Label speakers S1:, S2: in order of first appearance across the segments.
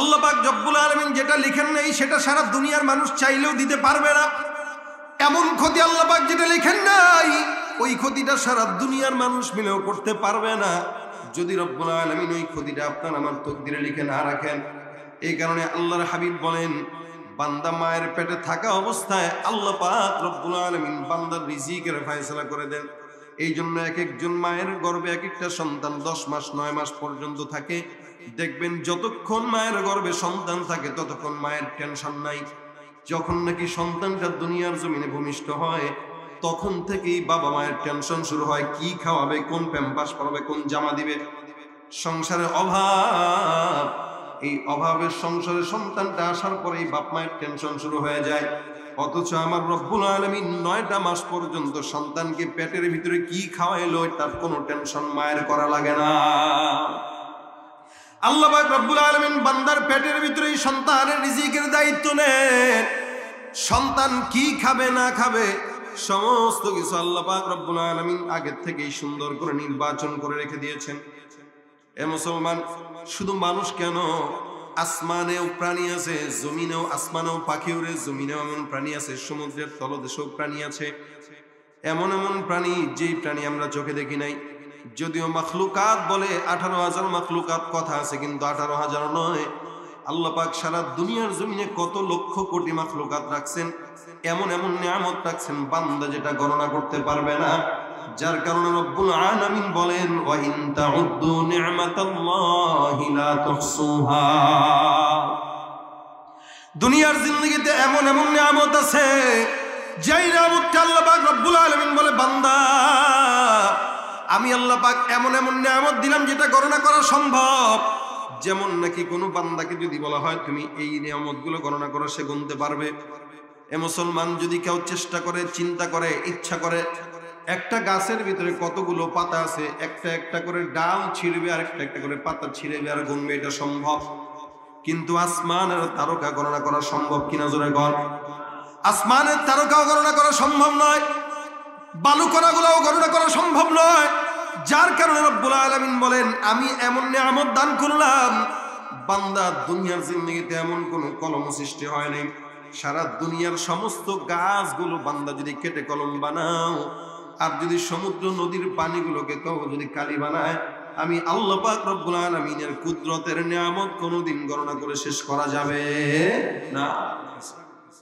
S1: আল্লাহ পাক রব্বুল আলামিন যেটা লিখেন নাই সেটা সারা দুনিয়ার মানুষ চাইলেও দিতে পারবে না। এমন ক্ষতি আল্লাহ পাক যেটা লিখেন নাই ওই ক্ষতিটা সারা দুনিয়ার মানুষ মিলেও করতে পারবে না, যদি রব্বুল আলামিন ওই ক্ষতিটা আপনার আমার তকদিরে লিখে না রাখেন। এই কারণে আল্লাহর হাবিব বলেন, বান্দা মায়ের পেটে থাকা অবস্থায় আল্লাহ পাক রব্বুল আলামিন বান্দার রিজিকের ফয়সালা করে দেন। এই জন্য এক একজন মায়ের গর্ভে এক একটা সন্তান 10 মাস 9 মাস পর্যন্ত থাকে। দেখবেন যতক্ষণ মায়ের গর্ভে সন্তান থাকে ততক্ষণ মায়ের টেনশন নাই। যখন নাকি সন্তানটা দুনিয়ার জমিনে ভূমিষ্ঠ হয় তখন থেকেই বাবা মায়ের টেনশন শুরু হয়, কি খাওয়াবে, কোন প্যাম্পাস পরাবে, কোন জামা দিবে। সংসারের অভাব, এই অভাবের সংসারে সন্তানটা আসার পরেই বাপ মায়ের টেনশন শুরু হয়ে যায়। অথচ আমার রব্বুল আলামিন 9টা মাস পর্যন্ত সন্তানকে পেটের ভিতরে কি খাওয়াইলো তার কোনো টেনশন মায়ের করা লাগে না। আল্লাহ পাক রব্বুল আলামিন বান্দার পেটের ভিতরে সন্তানের রিজিকের দায়িত্ব নেন। সন্তান কি খাবে না খাবে সমস্ত কিছু আল্লাহ পাক রব্বুল আলামিন আগের থেকেই সুন্দর করে নির্বাচন করে রেখে দিয়েছেন। এ মুসলমান, শুধু মানুষ কেন, আসমানেও প্রাণী আছে, জমিনেও, আসমানেও পাখি উড়ে, জমিনেও এমন প্রাণী আছে, সমুদ্রের তলদেশেও প্রাণী আছে। এমন এমন প্রাণী যেই প্রাণী আমরা চোখে দেখি নাই। যদিও মাখলুকাত বলে 18,000 মাখলুকাত কথা আছে, কিন্তু 18,000 নয়। আল্লাহ পাক সারা দুনিয়ার জমিনে কত লক্ষ কোটি মাখলুকাত রাখছেন, এমন এমন নিয়ামত রাখছেন বান্দা যেটা গণনা করতে পারবে না। যার কারণে রব্বুল আলামিন বলেন, ওয়া ইন তাউদ্দু নি'মাতাল্লাহি লা তুহসুহা। দুনিয়ার জিন্দেগিতে এমন এমন নিয়ামত আছে যেই নিয়ামতকে আল্লাহ পাক রব্বুল আলামিন বলে, বান্দা আমি আল্লাহ পাক এমন এমন নিয়ামত দিলাম যেটা গণনা করা সম্ভব। যেমন নাকি কোনো বান্দাকে যদি বলা হয় তুমি এই নিয়ামতগুলো গণনা করো, সে গুনতে পারবে। এ মুসলমান, যদি কেউ চেষ্টা করে, চিন্তা করে, ইচ্ছা করে, একটা গাছের ভিতরে কতগুলো পাতা আছে, একটা একটা করে ডাল ছিঁড়বে আর একটা একটা করে পাতা ছিঁড়বে আর গুনবে, এটা সম্ভব। কিন্তু আসমানের তারকা গণনা করা সম্ভব কিনা জোরে বল? আসমানের তারকাও গণনা করা সম্ভব নয়, বালুকণাগুলোও গণনা করা সম্ভব নয়। যার কারণে রব্বুল আলামিন বলেন, আমি এমন নিয়ামত দান করলাম বান্দা দুনিয়ার জিন্দেগিতে এমন কোন কলম সৃষ্টি হয়নি। সারা দুনিয়ার সমস্ত গাছগুলো বান্দা যদি কেটে কলম বানাও, আর যদি সমুদ্র নদীর পানিগুলোকে কেউ যদি কালি বানায়, আমি আল্লাহ পাক রব্বুল আলামিনের কুদরতের নিয়ামত কোনোদিন গণনা করে শেষ করা যাবে না।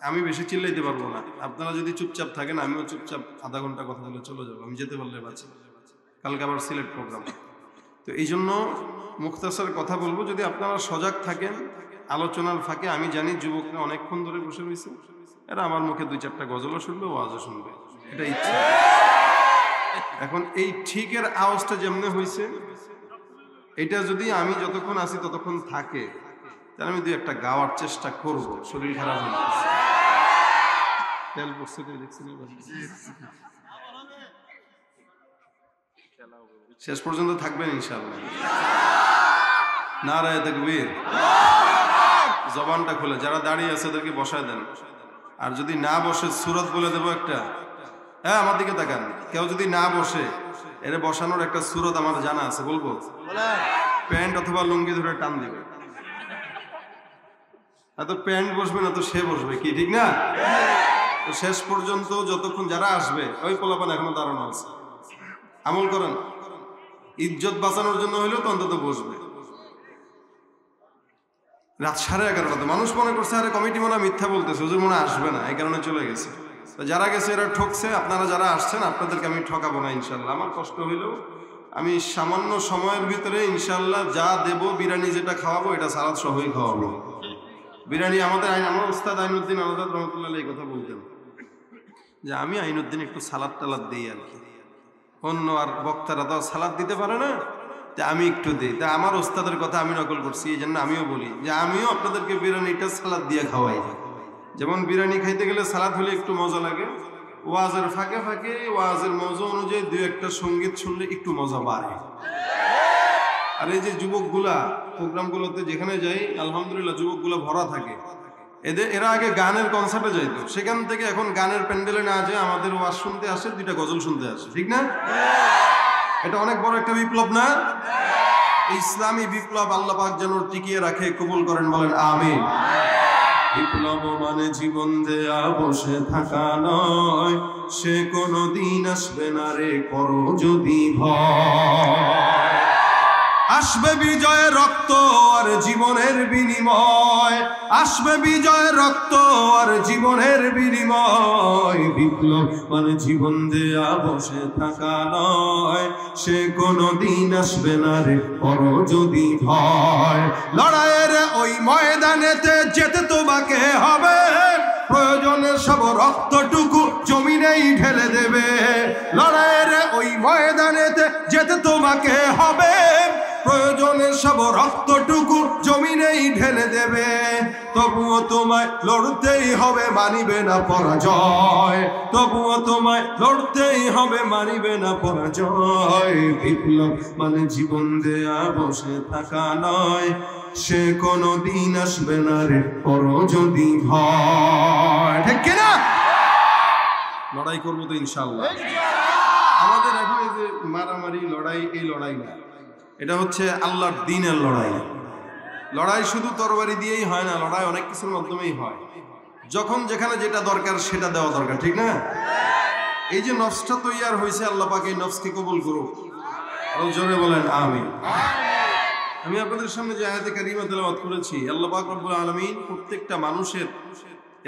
S1: আমি বেশি চিল্লাইতে পারবো না, আপনারা যদি চুপচাপ থাকেন আমিও চুপচাপ আধা ঘন্টা কথা বলে চলে যাবো। আমি যেতে পারলে বাঁচি, কালকে আবার সিলেট প্রোগ্রাম। তো এই জন্য মুখতাসার কথা বলবো, যদি আপনারা সজাগ থাকেন। আলোচনার ফাঁকে আমি জানি যুবকরা অনেকক্ষণ ধরে বসে রয়েছে, এরা আমার মুখে 2-4টা গজলও শুনবে, ওয়াজও শুনবে, এটা ইচ্ছা। এখন এই ঠিকের আওয়াজটা যেমনে হয়েছে, এটা যদি আমি যতক্ষণ আছি ততক্ষণ থাকে, তাহলে আমি 2-1টা গাওয়ার চেষ্টা করব। শরীর খারাপ হয়ে গেছে, তেল পড়ছে করে দেখছি শেষ পর্যন্ত থাকবেন ইনশাআল্লাহ। নারায়ে তাকবীর। জবানটা খুলে, যারা দাঁড়িয়ে আছে তাদেরকে বসায় দেন। আর যদি না বসে সূরত বলে দেবো একটা। হ্যাঁ, আমার দিকে তাকান। কেউ যদি না বসে, এর বসানোর একটা সূরত আমার জানা আছে, বলবো? প্যান্ট অথবা লুঙ্গি ধরে টান দিবে। এত প্যান্ট বসবে না তো সে বসবে, কি ঠিক না? তো শেষ পর্যন্ত যতক্ষণ যারা আসবে, ওই পোলাপান এখনো দাঁড়ানো আছে, আমল করেন। ইজ্জত বাঁচানোর জন্য হইলেও তো অন্তত বসবে। রাত 11:30 মানুষ মনে করছে আরে কমিটি মনে মিথ্যা বলতেছে, হুজুর মনে আসবে না, এই কারণে চলে গেছে। তো যারা গেছে এরা ঠকছে, আপনারা যারা আসছেন আপনাদেরকে আমি ঠকাবো না ইনশাল্লাহ। আমার কষ্ট হইলেও আমি সামান্য সময়ের ভিতরে ইনশাল্লাহ যা দেব, বিরিয়ানি যেটা খাওয়াবো এটা সালাদ সহই খাওয়াবো। বিরিয়ানি আমাদের আমার উস্তাদ আইনুদ্দিন আলাদাত রহমতুল্লাহ এই কথা বলতেন যে আমি আইনুদ্দিন একটু সালাদ টালাদ দিই আর কি, অন্য আর বক্তারা তো সালাদ দিতে পারে না, তা আমি একটু দিই। তা আমার ওস্তাদের কথা আমি নকল করছি, এই জন্য আমিও বলি যে আমিও আপনাদেরকে বিরিয়ানিটা সালাদ দিয়ে খাওয়াই। যেমন বিরিয়ানি খাইতে গেলে সালাদ হলে একটু মজা লাগে, ওয়াজের ফাঁকে ফাঁকে ওয়াজের মজা অনুযায়ী 2-1টা সঙ্গীত শুনলে একটু মজা বাড়ে। আর এই যে যুবকগুলা প্রোগ্রামগুলোতে যেখানে যাই আলহামদুলিল্লাহ যুবকগুলা ভরা থাকে। এরা আগে গানের কনসার্টে যাইতো, সেখান থেকে এখন গানের প্যান্ডেলে না যায় আমাদের ওয়াজ শুনতে আসে, 2টা গজল শুনতে আসে, ঠিক না? এটা অনেক বড় একটা বিপ্লব না? ইসলামী বিপ্লব আল্লাহ পাক যেন টিকিয়ে রাখে, কবুল করেন, বলেন আমিন। বিপ্লব মানে জীবন দেয়া বসে থাকা নয়, সে কোনো দিন আসবে না রে করো যদি ভয়। আসবে বিজয়ের রক্ত আর জীবনের বিনিময়, আসবে বিজয়ের রক্ত আর জীবনের বিনিময়। বিপ্লব মানে জীবন দেয়া বসে থাকা নয়, সে কোনো দিন আসবে না রে করো যদি ভয়। লড়াইয়ের ওই ময়দানেতে যেতে তোমাকে হবে, প্রয়োজনে সব রক্তটুকু জমিনেই ঢেলে দেবে। লড়াইয়ের ওই ময়দানেতে যেতে তোমাকে হবে, প্রয়োজনে সব রক্তটুকু জমিনেই ঢেলে দেবে। তবুও তোমায় লড়তেই হবে, মানিবে না পরাজয়। তবুও তোমায় লড়তেই হবে, মানিবে না পরাজয়। বিপ্লব মানে জীবন দেয়া বসে থাকা নয়, সে কোনো দিন আসবে না রে করো যদি ভয়। ঠিক কিনা? লড়াই করবো তো ইনশাআল্লাহ। আমাদের এখন এই যে মারামারি লড়াই, এই লড়াই না, এটা হচ্ছে আল্লাহর দ্বীনের লড়াই। লড়াই শুধু তরবারি দিয়েই হয় না, লড়াই অনেক কিছুর মাধ্যমেই হয়। যখন যেখানে যেটা দরকার সেটা দেওয়া দরকার, ঠিক না? এই যে নফসটা তৈয়ার হয়েছে, আল্লাহ পাক এই নফসকে কবুল করুক, আরো জোরে বলেন আমিন। আমি আপনাদের সামনে যে আয়াতে কারিমা তেলাওয়াত করেছি, আল্লাহ পাক রব্বুল আলামিন প্রত্যেকটা মানুষের,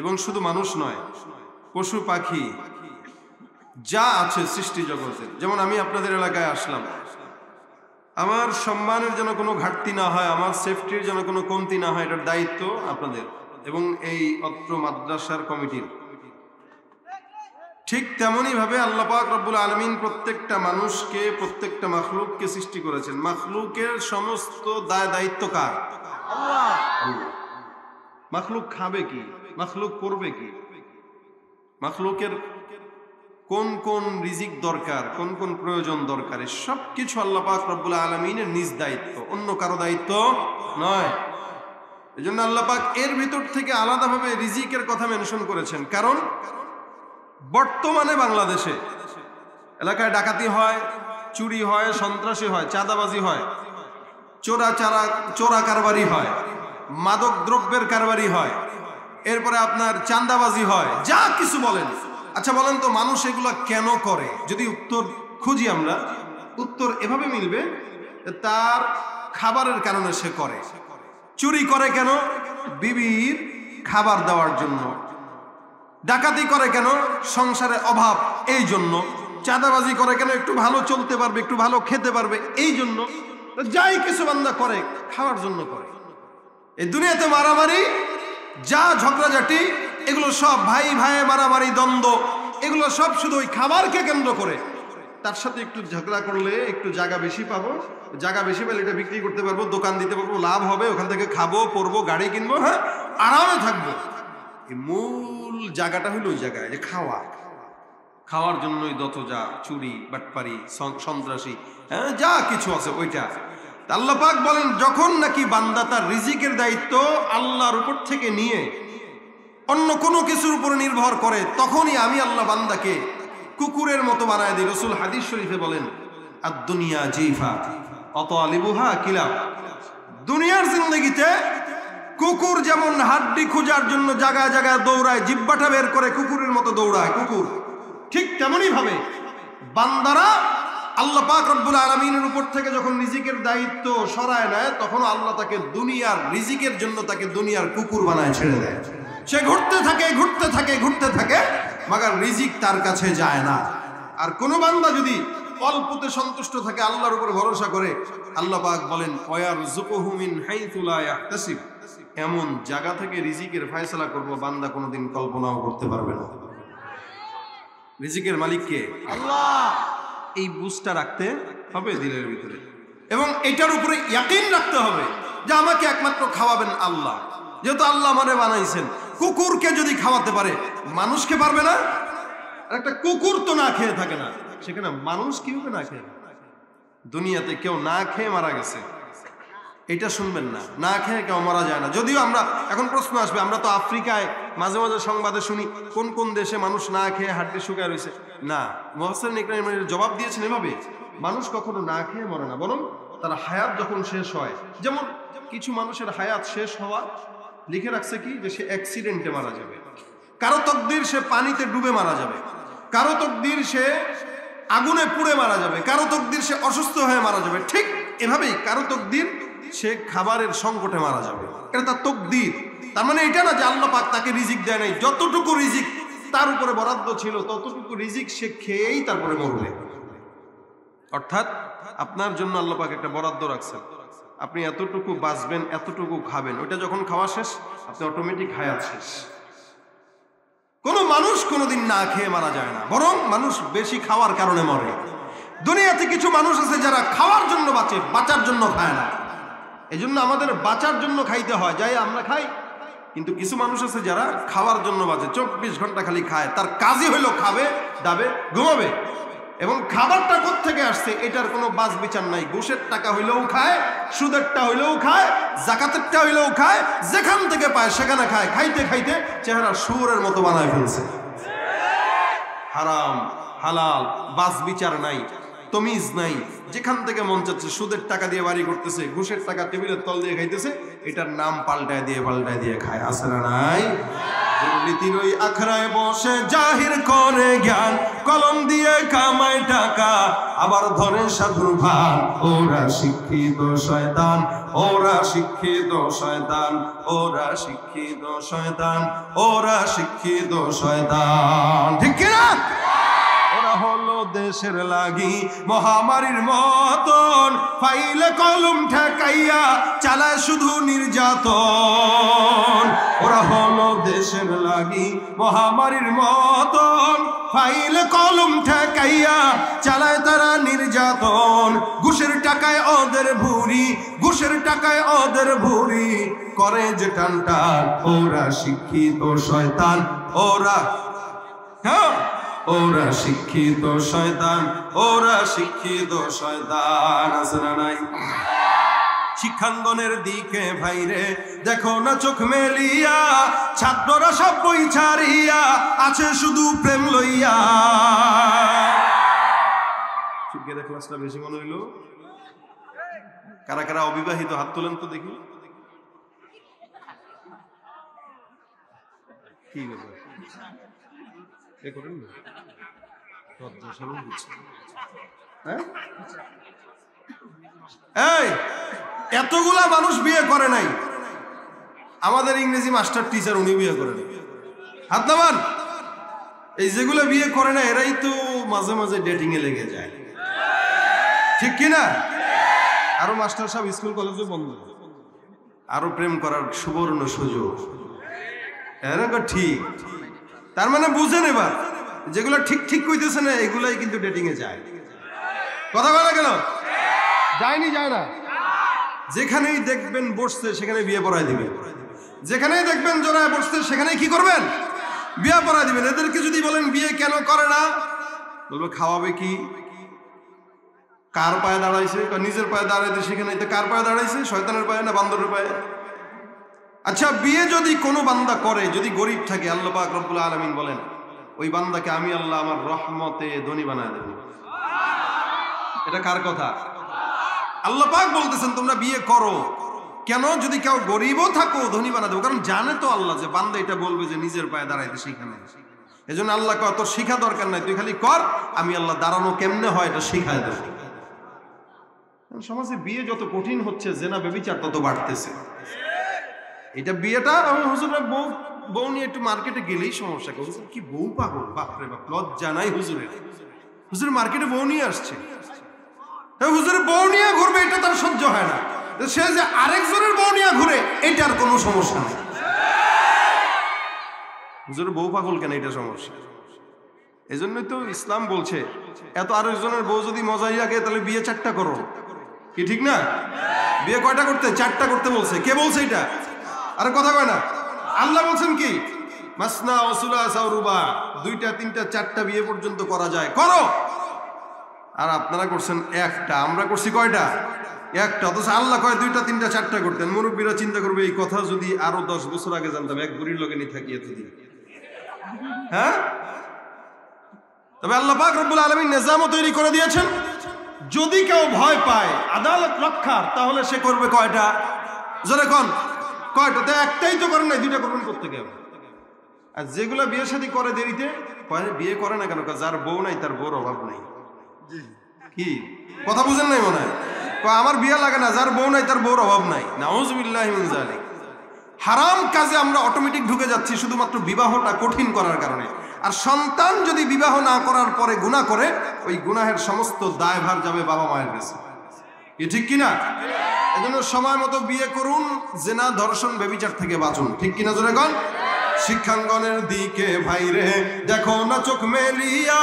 S1: এবং শুধু মানুষ নয়, পশু পাখি যা আছে সৃষ্টি জগতে, যেমন আমি আপনাদের এলাকায় আসলাম, আমার সম্মানের যেন কোনো ঘাটতি না হয়, আমার সেফটির যেন কোনো কমতি না হয়, এটার দায়িত্ব আপনাদের এবং এই অত্র মাদ্রাসার কমিটির। ঠিক তেমনই ভাবে আল্লাহ পাক রব্বুল আলামিন প্রত্যেকটা মানুষকে, প্রত্যেকটা মাখলুককে সৃষ্টি করেছেন। মাখলুকের সমস্ত দায়িত্ব কার? আল্লাহ। মাখলুক খাবে কি, মাখলুক করবে কি, মাখলুকের কোন কোন রিজিক দরকার, কোন কোন প্রয়োজন দরকার, সব কিছু আল্লাহ পাক রব্বুল আলামিনের নিজ দায়িত্ব, অন্য কারো দায়িত্ব নয়। এজন্য আল্লাহ পাক এর ভিতর থেকে আলাদাভাবে রিজিকের কথা মেনশন করেছেন। কারণ বর্তমানে বাংলাদেশে এলাকায় ডাকাতি হয়, চুরি হয়, সন্ত্রাসী হয়, চাঁদাবাজি হয়, চোরা কারবারি হয়, মাদক দ্রব্যের কারবারি হয়, এরপরে আপনার চাঁদাবাজি হয়, যা কিছু বলেন। আচ্ছা বলেন তো, মানুষ এগুলা কেন করে? যদি উত্তর খুঁজি আমরা, উত্তর এভাবে মিলবে, তার খাবারের কারণে সে করে। চুরি করে কেন? বিবির খাবার দেওয়ার জন্য। ডাকাতি করে কেন? সংসারে অভাব, এই জন্য। চাঁদাবাজি করে কেন? একটু ভালো চলতে পারবে, একটু ভালো খেতে পারবে, এই জন্য। যাই কিছু বান্দা করে খাওয়ার জন্য করে। এই দুনিয়াতে মারামারি, যা ঝগড়াঝাটি, এগুলো সব ভাই ভাই মারামারি, দ্বন্দ্ব, এগুলো সব শুধু ওই খাবারকে কেন্দ্র করে। তার সাথে একটু ঝগড়া করলে একটু জায়গা বেশি পাবো, জায়গা বেশি পেলে এটা বিক্রি করতে পারবো, দোকান দিতে পারবো, লাভ হবে, ওখান থেকে খাবো, পরবো, গাড়ি কিনবো, হ্যাঁ, আরামে থাকবো। এই মূল জায়গাটা হলো ওই জায়গায় যে খাওয়া। খাওয়ার জন্যই যত যা চুরি, বাটপারি, সন্ত্রাসী, হ্যাঁ, যা কিছু আছে ওইটা। আল্লাহ পাক বলেন, যখন নাকি বান্দা তার রিজিকের দায়িত্ব আল্লাহর উপর থেকে নিয়ে অন্য কোনো কিছুর উপর নির্ভর করে, তখনই আমি আল্লাহ বান্দাকে কুকুরের মতো বানায় দিই। রাসূল হাদিস শরীফে বলেন, আদ-দুনিয়া জিফা আতালিবুহা কিলাব। দুনিয়ার জিন্দেগিতে কুকুর যেমন হাড্ডি খোঁজার জন্য জায়গায় জায়গায় দৌড়ায়, জিহ্বাটা বের করে কুকুরের মতো দৌড়ায় কুকুর, ঠিক তেমনই ভাবে বান্দারা আল্লাহ পাক রব্বুল আলামিনের উপর থেকে যখন রিজিকের দায়িত্ব সরায় নেয়, তখন আল্লাহ তাকে দুনিয়ার রিজিকের জন্য তাকে দুনিয়ার কুকুর বানায় ছেড়ে দেয়। সে ঘুরতে থাকে, ঘুরতে থাকে, ঘুরতে থাকে, মাগার রিজিক তার কাছে যায় না। আর কোন বান্দা যদি অল্পতে সন্তুষ্ট থাকে, আল্লাহর উপর ভরসা করে, আল্লাহ পাক বলেন, ওয়ারযুকুহু মিন হাইথু লা ইয়াহতাসিব, এমন জায়গা থেকে রিজিকের ফয়সালা করব বান্দা কোনোদিন কল্পনাও করতে পারবে না। রিজিকের মালিক কে? আল্লাহ। এই বুঝটা রাখতে হবে দিলের ভিতরে, এবং এটার উপরে ইয়াকিন রাখতে হবে যে আমাকে একমাত্র খাওয়াবেন আল্লাহ। যেহেতু আল্লাহ আমারে বানাইছেন, কুকুরকে যদি খাওয়াতে পারে, মানুষকে পারবে না? একটা কুকুর তো না খেয়ে থাকে না, সেখানে মানুষ কিভাবে না খেয়ে? দুনিয়াতে কেউ না খেয়ে মারা গেছে, এটা শুনবেন না। না খেয়ে কেউ মারা যায় না। যদিও আমরা এখন প্রশ্ন আসবে, আমরা তো আফ্রিকায় মাঝে মাঝে সংবাদে শুনি কোন কোন দেশে মানুষ না খেয়ে হাড্ডি শুকায় রয়েছে। না, মুহাসসিরিন ইকরাম জবাব দিয়েছেন এভাবে, মানুষ কখনো না খেয়ে মরে না, বরং তার হায়াত যখন শেষ হয়, যেমন কিছু মানুষের হায়াত শেষ হওয়া লিখে রাখছে কি যে সে অ্যাক্সিডেন্টে মারা যাবে, কারো তকদির সে পানিতে ডুবে মারা যাবে, কারো তকদির সে আগুনে পুড়ে মারা যাবে, কারো তকদির সে অসুস্থ হয়ে মারা যাবে। ঠিক এভাবেই কারো তকদির সে খাবারের সংকটে মারা যাবে, এটা তার তকদির। তার মানে এটা না যে আল্লাহ পাক তাকে রিজিক দেয় নাই, যতটুকু রিজিক তার উপরে বরাদ্দ ছিল ততটুকু রিজিক সে খেয়েই তারপরে মরবে। অর্থাৎ আপনার জন্য আল্লাহ পাক একটা বরাদ্দ রাখছেন, আপনি এতটুকু বাঁচবেন, এতটুকু খাবেন, ওইটা যখন খাওয়া শেষ আপনি অটোমেটিক হায়াত শেষ। কোনো মানুষ কোনোদিন না খেয়ে মারা যায় না, বরং মানুষ বেশি খাওয়ার কারণে মরে। দুনিয়াতে কিছু মানুষ আছে যারা খাওয়ার জন্য বাঁচে, বাঁচার জন্য খায় না। এই জন্য আমাদের বাঁচার জন্য খাইতে হয়, যাই আমরা খাই। কিন্তু কিছু মানুষ আছে যারা খাওয়ার জন্য বাঁচে, 24 ঘন্টা খালি খায়, তার কাজই হইলো খাবে, দাবে, ঘুমাবে। এবং খাবারটা কোত্থেকে আসছে এটার কোনো বাছ বিচার নাই। ঘুষের টাকা হইলেও খায়, সুদেরটা হইলেও খায়, জাকাতেরটা হইলেও খায়, যেখান থেকে পায় সেখানে খায়। খাইতে খাইতে চেহারা শুয়োরের মতো বানায় ফেলছে। হারাম হালাল বাছ বিচার নাই, তমিজ নাই, যেখান থেকে মন চাচ্ছে সুদের টাকা দিয়ে বাড়ি করতেছে, ঘুষের টাকা টেবিলের তল দিয়ে খাইতেছে, এটার নাম পাল্টায় দিয়ে খায়। আছে না নাই? দুর্নীতির ওই আখড়ায় বসে জাহির করে জ্ঞান, কলম দিয়ে কামায় টাকা, আবার ধরে সাধুর ভান। ওরা শিক্ষিত শয়তান, ওরা শিক্ষিত শয়তান, ওরা শিক্ষিত শয়তান, ওরা শিক্ষিত শয়তান। ঠিক কিনা? ওরা হলো দেশের লাগি মহামারীর মতন, ফাইলে কলম ঠেকাইয়া চালায় শুধু নির্যাতন। ওরা হলো দেশের লাগি মহামারীর মতন, ফাইলে কলম ঠেকাইয়া চালায় তারা নির্যাতন। ঘুষের টাকায় ওদের ভুরি, ঘুষের টাকায় ওদের ভুরি, করে যে টান টান। ওরা শিক্ষিত শয়তান, ওরা হ্যাঁ ওরা শিক্ষিত শয়তান, ওরা শিক্ষিত শয়তান। আছে না নাই? শিক্ষাঙ্গনের দিকে ভাইরে দেখো না চোখ মেলিয়া, ছাত্ররা সব বই ছাড়িয়া আছে শুধু প্রেম লইয়া। শিক্ষিত ক্লাসটা বেশি মনে হইল? কারা কারা অবিবাহিত হাত তোলেন তো দেখি। কি ব্যাপার করেন না? এই এতগুলা মানুষ বিয়ে করে নাই, আমাদের ইংরেজি মাস্টার টিচার উনি বিয়ে করেন। হাত নামান। এই যেগুলো বিয়ে করে না এরাই তো মাঝে মাঝে ডেটিং এ লেগে যায়, ঠিক কিনা? আরো মাস্টার সাহেব স্কুল কলেজে বন্ধ, আরো প্রেম করার সুবর্ণ সুযোগ। এরকম ঠিক। তার মানে বুঝেন এবার যেগুলো ঠিক ঠিক কইতেছে না এগুলাই কিন্তু ডেটিং এ যায়। কথা বলা গেল? যায়নি? যায় না। যেখানেই দেখবেন বসছে সেখানে বিয়ে পড়ায় দিবেন, যেখানেই দেখবেন জোড়ায় বসছে সেখানেই কি করবেন? বিয়ে পড়ায় দিবেন। এদেরকে যদি বলেন বিয়ে কেন করে না, বলবে খাওয়াবে কি, কার পায়ে দাঁড়াইছে, নিজের পায়ে দাঁড়াইতে সেখানে কার পায়ে দাঁড়াইছে, শয়তানের পায়ে না বান্দরের পায়ে? আচ্ছা বিয়ে যদি কোনো বান্দা করে, যদি গরিব থাকে, আল্লাহ পাক রব্বুল আলামিন বলেন ওই বান্দাকে আমি আল্লাহ আমার রহমতে ধনী বানায় দেব। এটা কার কথা? আল্লাহ পাক বলতেছেন তোমরা বিয়ে করো। কেন? যদি কেউ গরিবও থাকো ধনী বানা দেবো। কারণ জানে তো আল্লাহ যে বান্দা এটা বলবে যে নিজের পায়ে দাঁড়াইতে শিখানে। এই জন্য আল্লাহ কয় তোর শিখা দরকার নাই, তুই খালি কর, আমি আল্লাহ দাঁড়ানো কেমনে হয় এটা শিখায় দেব। সমাজে বিয়ে যত কঠিন হচ্ছে, জেনা ব্যভিচার তত বাড়তেছে। এটা বিয়েটা হুজুরের বউ নিয়ে একটু মার্কেটে গেলেই সমস্যা। হুজুর কি বউ পাগল, বাপরে বাপ, লজ্জা নাই হুজুরের। হুজুর মার্কেটে বউ নিয়ে আসছে, হুজুরের বউ নিয়ে ঘুরবে এটা তার সহ্য হয় না। সে যে আরেকজনের বউ নিয়ে ঘুরে এটার কোনো সমস্যা নেই। হুজুরের বউ পাগল কেন, এটা সমস্যা। এই জন্যই তো ইসলাম বলছে এত আরেকজনের বউ যদি মজাই লাগে তাহলে বিয়ে 4টা করো। কি ঠিক না? বিয়ে কয়টা করতে? 4টা করতে বলছে। কে বলছে এটা? আরে কথা কয় না। আল্লাহ বলছেন কি মাসনা ওয়া সুলাসা ওয়া রুবা, 2টা 3টা 4টা বিয়ে পর্যন্ত করা যায়, করো। আর আপনারা করছেন 1টা, আমরা করছি কয়টা? 1টা। অথচ আল্লাহ কয় 2টা 3টা 4টা করতেন। মুরব্বীরা চিন্তা করবে এই কথা যদি আরো 10 বছর আগে জানতাম, এক বুড়ির লগে নিয়ে থাকি এতদিন। হ্যাঁ, তবে আল্লাহ পাক রব্বুল আলামিন নিজামও তৈরি করে দিয়েছেন। যদি কেউ ভয় পায় আদালত রক্ষার, তাহলে সে করবে কয়টা? জোরে কোন কয়টা? তো একটাই তো করেন নাই, দুইটা করবেন করতে গেলে। আর যেগুলা বিয়ে শাদী করে দেরিতে, বিয়ে করে না কেন? যার বউ নাই তার বউর অভাব নাই। কি কথা বুঝেন নাই মনে হয়? আমার বিয়ে লাগে না, যার বউ নাই তার বউর অভাব নাই। নাউযুবিল্লাহি মিন যালিক। হারাম কাজে আমরা অটোমেটিক ঢুকে যাচ্ছি শুধুমাত্র বিবাহটা কঠিন করার কারণে। আর সন্তান যদি বিবাহ না করার পরে গুনাহ করে, ওই গুনাহের সমস্ত দায়ভার যাবে বাবা মায়ের কাছে। কি ঠিক কিনা? এজন্য সময় মতো বিয়ে করুন, জিনা ধর্ষণ ব্যভিচার থেকে বাঁচুন। ঠিক কিনা জোরে কোন? শিক্ষাঙ্গনের দিকে ভাইরে দেখো না চোখ মেলিয়া,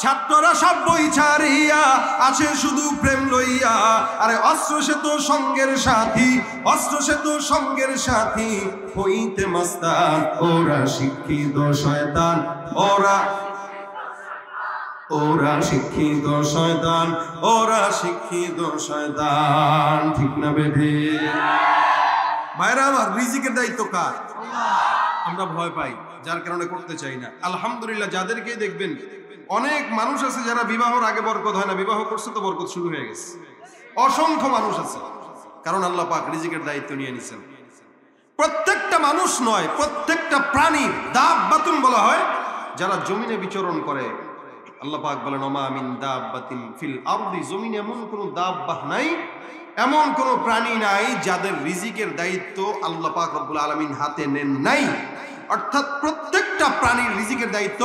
S1: ছাত্ররা সব বই ছাড়িয়া আছে শুধু প্রেম লইয়া। আরে অস্ত্র সে তো সঙ্গের সাথী, অস্ত্র সে তো সঙ্গের সাথী, হইতে মাস্তান ওরা শিক্ষিত শয়তান, ওরা শিক্ষিত শয়তান, ওরা শিক্ষিত শয়তান। ঠিক না বেঠে? ভাইরা আমার, রিজিকের দায়িত্ব কার? আমরা ভয় পাই, যার কারণে করতে চাই না। আলহামদুলিল্লাহ, যাদেরকে দেখবেন অনেক মানুষ আছে যারা বিবাহর আগে বরকত হয় না, বিবাহ করছে তো বরকত শুরু হয়ে গেছে। অসংখ্য মানুষ আছে, কারণ আল্লাহ পাক রিজিকের দায়িত্ব নিয়ে নিছেন। প্রত্যেকটা মানুষ নয়, প্রত্যেকটা প্রাণী, দাব্বাতুন বলা হয় যারা জমিনে বিচরণ করে। আল্লাহ পাক বলেন ওমা মিন দাব্বাতিন ফিল আরদি, জমিনে এমন কোন দাব্বাহ নাই, এমন কোন প্রাণী নাই যাদের রিজিকের দায়িত্ব আল্লাহ পাক রব্বুল আলামিন হাতে নেন নাই। অর্থাৎ প্রত্যেকটা প্রাণীর রিজিকের দায়িত্ব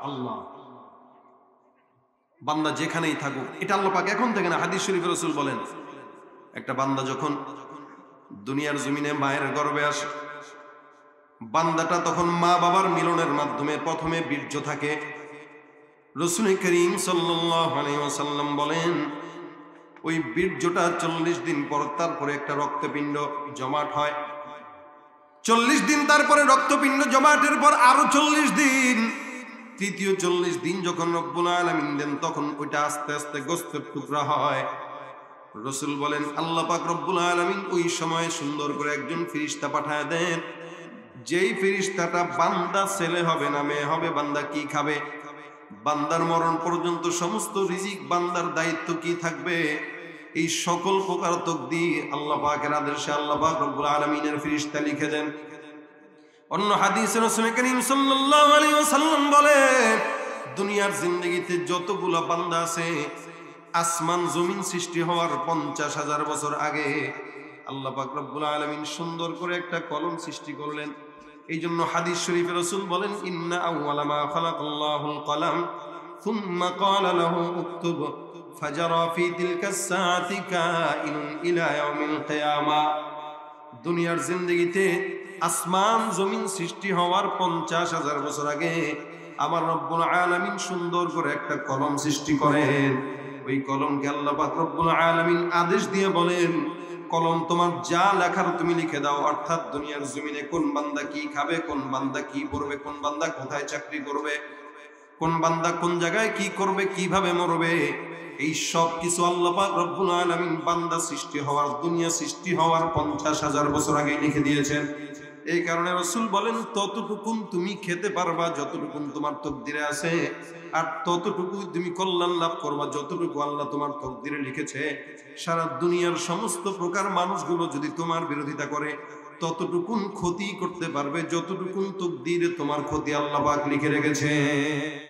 S1: আল্লাহ। বান্দা যেখানেই থাকুক, এটা আল্লাহ পাক এখন থেকে না, হাদিস শরীফে রাসূল বলেন একটা বান্দা যখন দুনিয়ার জমিনে মায়ের গর্ভে আসে, বান্দাটা তখন মা বাবার মিলনের মাধ্যমে প্রথমে বীর্য থাকে। রাসূল করিম সাল্লাল্লাহু আলাইহি ওয়াসাল্লাম বলেন ওই বীর্যটা 40 দিন পর তারপরে একটা রক্তপিণ্ড জমাট হয়। 40 দিন তারপরে রক্তপিণ্ড জমাটের পর আরো 40 দিন, তৃতীয় 40 দিন যখন রব্বুল আলামিন দেন, তখন ওইটা আস্তে আস্তে গোস্তের টুকরা হয়। রাসূল বলেন আল্লাহ পাক রব্বুল আলামিন ওই সময় সুন্দর করে একজন ফেরেশতা পাঠায় দেন, যেই ফেরেশতাটা বান্দা ছেলে হবে না মেয়ে হবে, বান্দা কি খাবে, বান্দার মরণ পর্যন্ত সমস্ত রিজিক বান্দার দায়িত্ব কি থাকবে, এই সকল প্রকার তাকদীর আল্লাহ পাকের আদেশে আল্লাহ পাক রব্বুল আলামিনের ফেরেশতা লিখে দেন। অন্য হাদিসে রাসূল করিম সাল্লাল্লাহু আলাইহি ওয়াসাল্লাম বলেন দুনিয়ার জিন্দেগিতে যতগুলো বান্দা আছে, আসমান জমিন সৃষ্টি হওয়ার 50,000 বছর আগে আল্লাহ পাক রব্বুল আলামিন সুন্দর করে একটা কলম সৃষ্টি করলেন। এই জন্য হাদিস শরীফে রাসূল বলেন ইন্না আউওয়ালা মা খালাকাল্লাহুল কলাম সুম্মা ক্বালা লাহু উকতুব ফাজারা ফি তিলকাস সাআতি কাইনুন ইলা ইয়াউমিল কিয়ামা। দুনিয়ার জিন্দেগিতে আসমান জমিন সৃষ্টি হওয়ার 50,000 বছর আগে আমার রব্বুল আলামিন সুন্দর করে একটা কলম সৃষ্টি করেন। ওই কলমকে আল্লাহ পাক রব্বুল আলামিন আদেশ দিয়ে বলেন কলম তোমার যা লেখার তুমি লিখে দাও। অর্থাৎ দুনিয়ার জমিনে কোন বান্দা কি খাবে, কোন বান্দা কি পড়বে, কোন বান্দা কোথায় চাকরি করবে, কোন বান্দা কোন জায়গায় কি করবে, কিভাবে মরবে, এই সব কিছু আল্লাহ পাক রব্বুল আলামিন বান্দা সৃষ্টি হওয়ার, দুনিয়া সৃষ্টি হওয়ার 50,000 বছর আগে লিখে দিয়েছেন। এই কারণে রাসূল বলেন ততটুকুন তুমি খেতে পারবা যতটুকুন তোমার তকদিরে আছে, আর ততটুকু তুমি কল্যাণ লাভ করবা যতটুকু আল্লাহ তোমার তকদিরে লিখেছে। সারা দুনিয়ার সমস্ত প্রকার মানুষগুলো যদি তোমার বিরোধিতা করে, ততটুকুন ক্ষতি করতে পারবে যতটুকুন তকদিরে তোমার ক্ষতি আল্লাহ পাক লিখে রেখেছে।